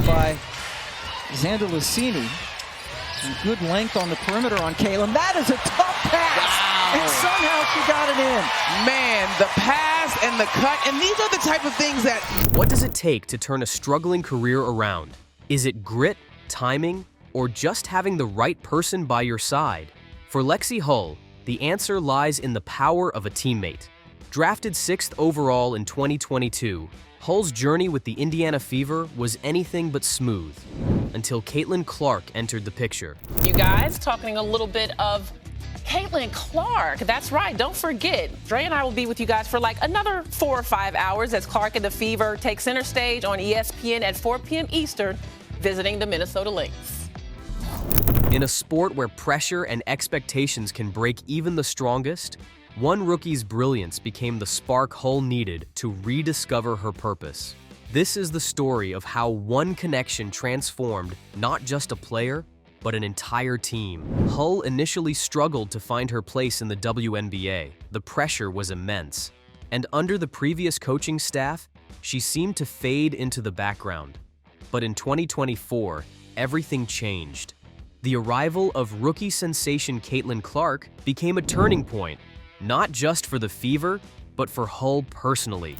by Xander Lucini. Some good length on the perimeter on Kaylin. That is a tough pass. Wow. And somehow she got it in. Man, the pass and the cut, and these are the type of things that... What does it take to turn a struggling career around? Is it grit, timing, or just having the right person by your side? For Lexie Hull, the answer lies in the power of a teammate. Drafted 6th overall in 2022, Hull's journey with the Indiana Fever was anything but smooth, until Caitlin Clark entered the picture. You guys, talking a little bit of Caitlin Clark. That's right, don't forget. Dre and I will be with you guys for like another 4 or 5 hours as Clark and the Fever take center stage on ESPN at 4 p.m. Eastern, visiting the Minnesota Lynx. In a sport where pressure and expectations can break even the strongest, one rookie's brilliance became the spark Hull needed to rediscover her purpose. This is the story of how one connection transformed not just a player, but an entire team. Hull initially struggled to find her place in the WNBA. The pressure was immense. And under the previous coaching staff, she seemed to fade into the background. But in 2024, everything changed. The arrival of rookie sensation Caitlin Clark became a turning point, not just for the Fever, but for Hull personally.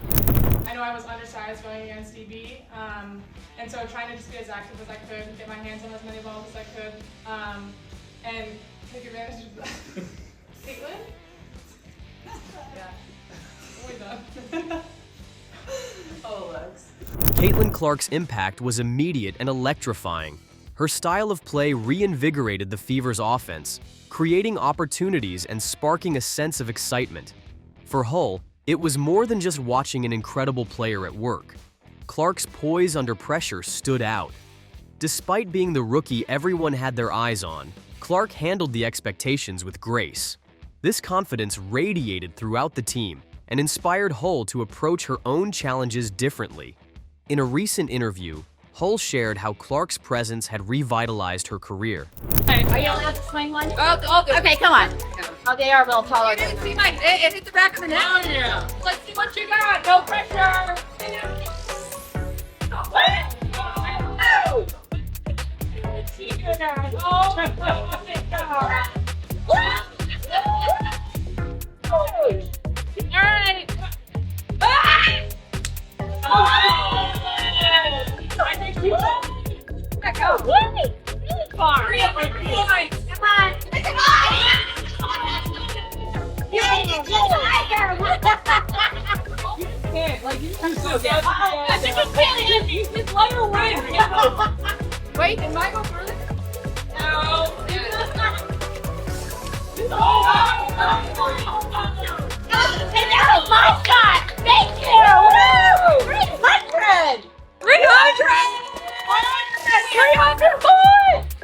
I know I was undersized going against DB, and so trying to just be as active as I could, get my hands on as many balls as I could, and take advantage of that. Caitlin? Yeah. We're done. Oh, Lex. Caitlin Clark's impact was immediate and electrifying. Her style of play reinvigorated the Fever's offense, creating opportunities and sparking a sense of excitement. For Hull, it was more than just watching an incredible player at work. Clark's poise under pressure stood out. Despite being the rookie everyone had their eyes on, Clark handled the expectations with grace. This confidence radiated throughout the team and inspired Hull to approach her own challenges differently. In a recent interview, Hull shared how Clark's presence had revitalized her career. Are you allowed to swing one? Oh, okay, come on. Oh, they are a little taller. See my, it hit the back of the net. Oh, yeah. Let's see what you got. No pressure. Oh, all right. Go. Really far. Come on. You can't. Like, you can so good. I think you can't. You just let her win. Wait, am I go further? No. And that was my shot. Thank you. 300. 300. 300 points!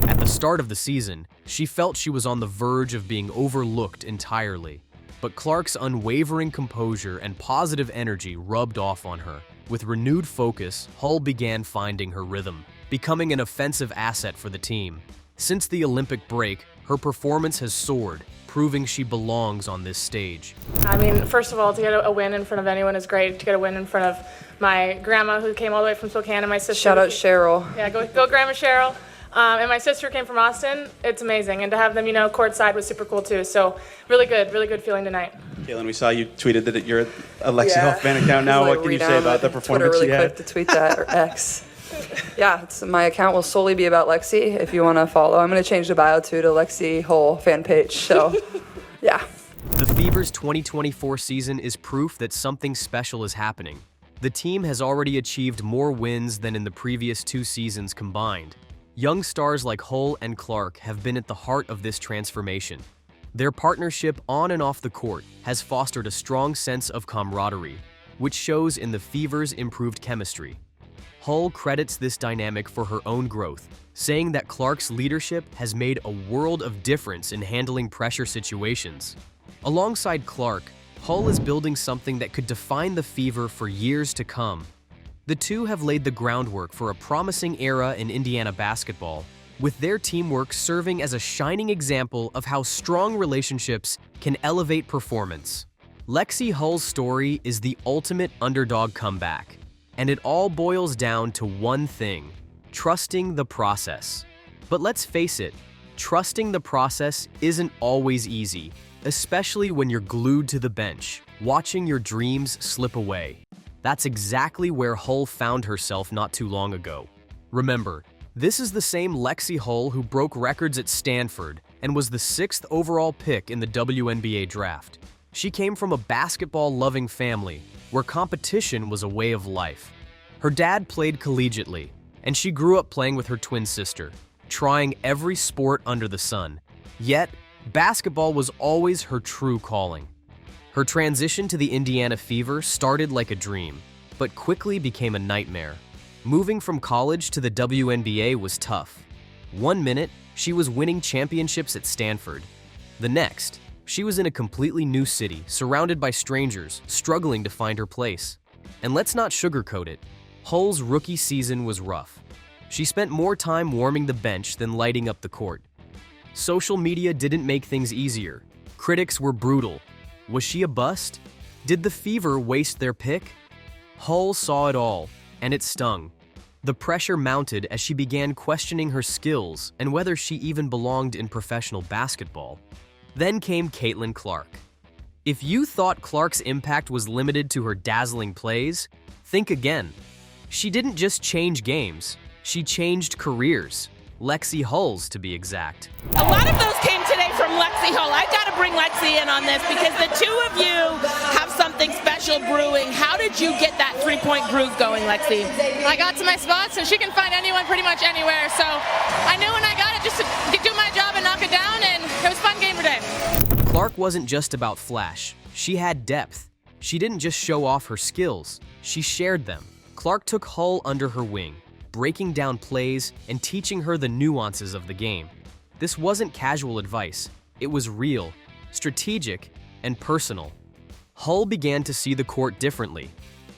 At the start of the season, she felt she was on the verge of being overlooked entirely. But Clark's unwavering composure and positive energy rubbed off on her. With renewed focus, Hull began finding her rhythm, becoming an offensive asset for the team. Since the Olympic break, her performance has soared, proving she belongs on this stage. I mean, first of all, to get a win in front of anyone is great. To get a win in front of my grandma who came all the way from Spokane and my sister. Shout out Cheryl. Yeah, go Grandma Cheryl. And my sister came from Austin. It's amazing. And to have them, courtside was super cool too. So really good feeling tonight. Caitlin, we saw you tweeted that you're a Lexie Hull fan account now. What can you say about the performance Twitter really you had? quick to tweet that, or X. Yeah, my account will solely be about Lexie if you want to follow. I'm going to change the bio to Lexie Hull fan page. So, yeah. The Fever's 2024 season is proof that something special is happening. The team has already achieved more wins than in the previous 2 seasons combined. Young stars like Hull and Clark have been at the heart of this transformation. Their partnership on and off the court has fostered a strong sense of camaraderie, which shows in the Fever's improved chemistry. Hull credits this dynamic for her own growth, saying that Clark's leadership has made a world of difference in handling pressure situations. Alongside Clark, Hull is building something that could define the Fever for years to come. The two have laid the groundwork for a promising era in Indiana basketball, with their teamwork serving as a shining example of how strong relationships can elevate performance. Lexie Hull's story is the ultimate underdog comeback. And it all boils down to one thing: trusting the process. But let's face it, trusting the process isn't always easy, especially when you're glued to the bench, watching your dreams slip away. That's exactly where Hull found herself not too long ago. Remember, this is the same Lexie Hull who broke records at Stanford and was the 6th overall pick in the WNBA draft. She came from a basketball-loving family where competition was a way of life. Her dad played collegiately, and she grew up playing with her twin sister, trying every sport under the sun. Yet, basketball was always her true calling. Her transition to the Indiana Fever started like a dream, but quickly became a nightmare. Moving from college to the WNBA was tough. One minute, she was winning championships at Stanford. The next, she was in a completely new city, surrounded by strangers, struggling to find her place. And let's not sugarcoat it, Hull's rookie season was rough. She spent more time warming the bench than lighting up the court. Social media didn't make things easier. Critics were brutal. Was she a bust? Did the Fever waste their pick? Hull saw it all, and it stung. The pressure mounted as she began questioning her skills and whether she even belonged in professional basketball. Then came Caitlin Clark. If you thought Clark's impact was limited to her dazzling plays, think again. She didn't just change games, she changed careers. Lexie Hull's, to be exact. A lot of those came today from Lexie Hull. I got to bring Lexie in on this because the two of you have something special brewing. How did you get that three-point groove going, Lexie? I got to my spot, so she can find anyone pretty much anywhere. So I knew when I got it just to do my job and knock it down, and it was a fun game today. Clark wasn't just about flash. She had depth. She didn't just show off her skills, she shared them. Clark took Hull under her wing, breaking down plays and teaching her the nuances of the game. This wasn't casual advice. It was real, strategic, and personal. Hull began to see the court differently.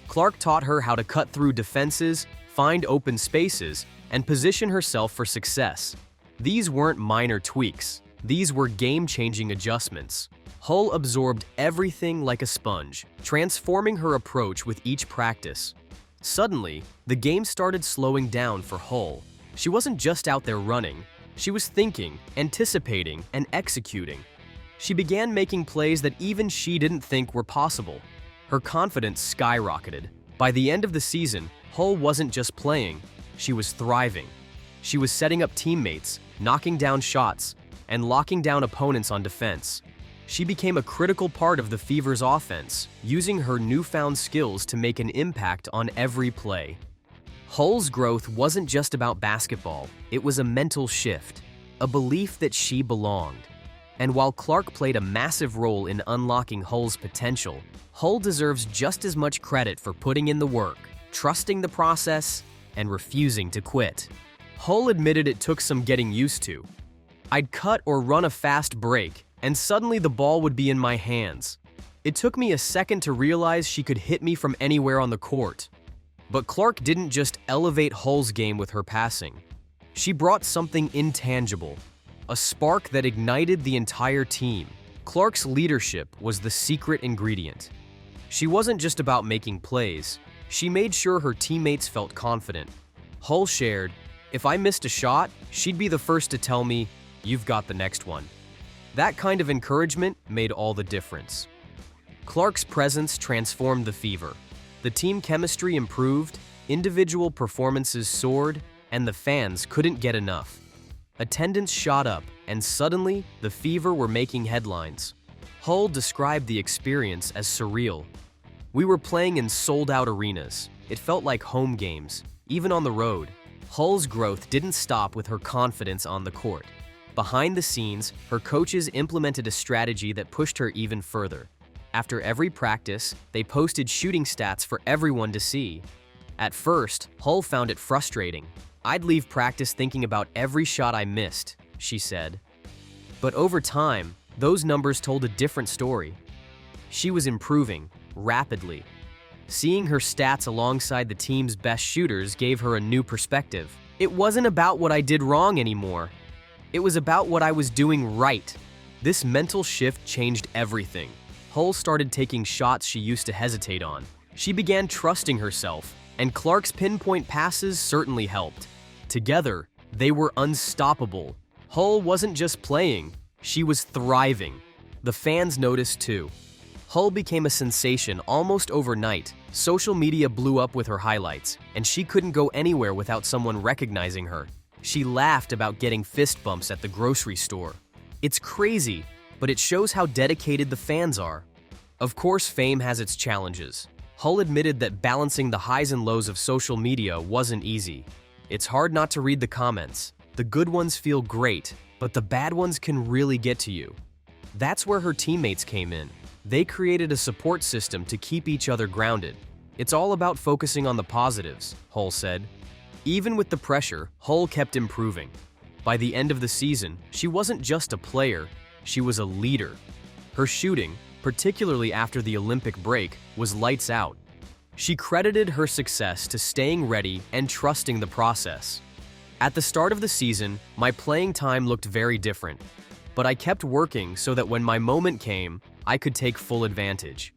Clark taught her how to cut through defenses, find open spaces, and position herself for success. These weren't minor tweaks. These were game-changing adjustments. Hull absorbed everything like a sponge, transforming her approach with each practice. Suddenly, the game started slowing down for Hull. She wasn't just out there running. She was thinking, anticipating, and executing. She began making plays that even she didn't think were possible. Her confidence skyrocketed. By the end of the season, Hull wasn't just playing, she was thriving. She was setting up teammates, knocking down shots, and locking down opponents on defense. She became a critical part of the Fever's offense, using her newfound skills to make an impact on every play. Hull's growth wasn't just about basketball, it was a mental shift, a belief that she belonged. And while Clark played a massive role in unlocking Hull's potential, Hull deserves just as much credit for putting in the work, trusting the process, and refusing to quit. Hull admitted it took some getting used to. I'd cut or run a fast break, and suddenly the ball would be in my hands. It took me a second to realize she could hit me from anywhere on the court. But Clark didn't just elevate Hull's game with her passing. She brought something intangible, a spark that ignited the entire team. Clark's leadership was the secret ingredient. She wasn't just about making plays, she made sure her teammates felt confident. Hull shared, "If I missed a shot, she'd be the first to tell me, 'You've got the next one.'" That kind of encouragement made all the difference. Clark's presence transformed the Fever. The team chemistry improved, individual performances soared, and the fans couldn't get enough. Attendance shot up, and suddenly, the Fever were making headlines. Hull described the experience as surreal. "We were playing in sold-out arenas. It felt like home games, even on the road." Hull's growth didn't stop with her confidence on the court. Behind the scenes, her coaches implemented a strategy that pushed her even further. After every practice, they posted shooting stats for everyone to see. At first, Hull found it frustrating. "I'd leave practice thinking about every shot I missed," she said. But over time, those numbers told a different story. She was improving, rapidly. Seeing her stats alongside the team's best shooters gave her a new perspective. It wasn't about what I did wrong anymore. It was about what I was doing right. This mental shift changed everything. Hull started taking shots she used to hesitate on. She began trusting herself, And Clark's pinpoint passes certainly helped. Together, they were unstoppable. Hull wasn't just playing, she was thriving. The fans noticed too. Hull became a sensation almost overnight. Social media blew up with her highlights, and she couldn't go anywhere without someone recognizing her. She laughed about getting fist bumps at the grocery store. It's crazy, but it shows how dedicated the fans are. Of course, fame has its challenges. Hull admitted that balancing the highs and lows of social media wasn't easy. It's hard not to read the comments. The good ones feel great, but the bad ones can really get to you. That's where her teammates came in. They created a support system to keep each other grounded. It's all about focusing on the positives, Hull said. Even with the pressure, Hull kept improving. By the end of the season, she wasn't just a player, she was a leader. Her shooting, particularly after the Olympic break, was lights out. She credited her success to staying ready and trusting the process. At the start of the season, my playing time looked very different, but I kept working so that when my moment came, I could take full advantage.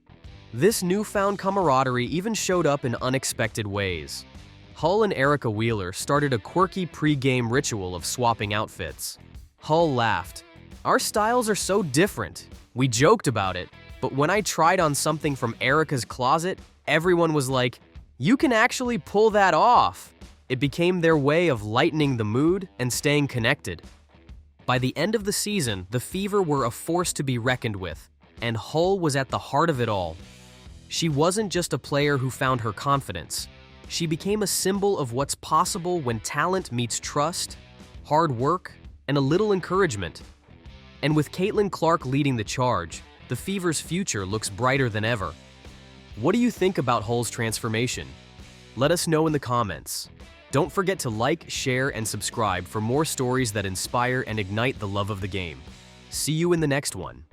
This newfound camaraderie even showed up in unexpected ways. Hull and Erica Wheeler started a quirky pre-game ritual of swapping outfits. Hull laughed. "Our styles are so different." We joked about it, but when I tried on something from Erica's closet, everyone was like, "You can actually pull that off." It became their way of lightening the mood and staying connected. By the end of the season, the Fever were a force to be reckoned with, and Hull was at the heart of it all. She wasn't just a player who found her confidence. She became a symbol of what's possible when talent meets trust, hard work, and a little encouragement. And with Caitlin Clark leading the charge, the Fever's future looks brighter than ever. What do you think about Hull's transformation? Let us know in the comments. Don't forget to like, share, and subscribe for more stories that inspire and ignite the love of the game. See you in the next one.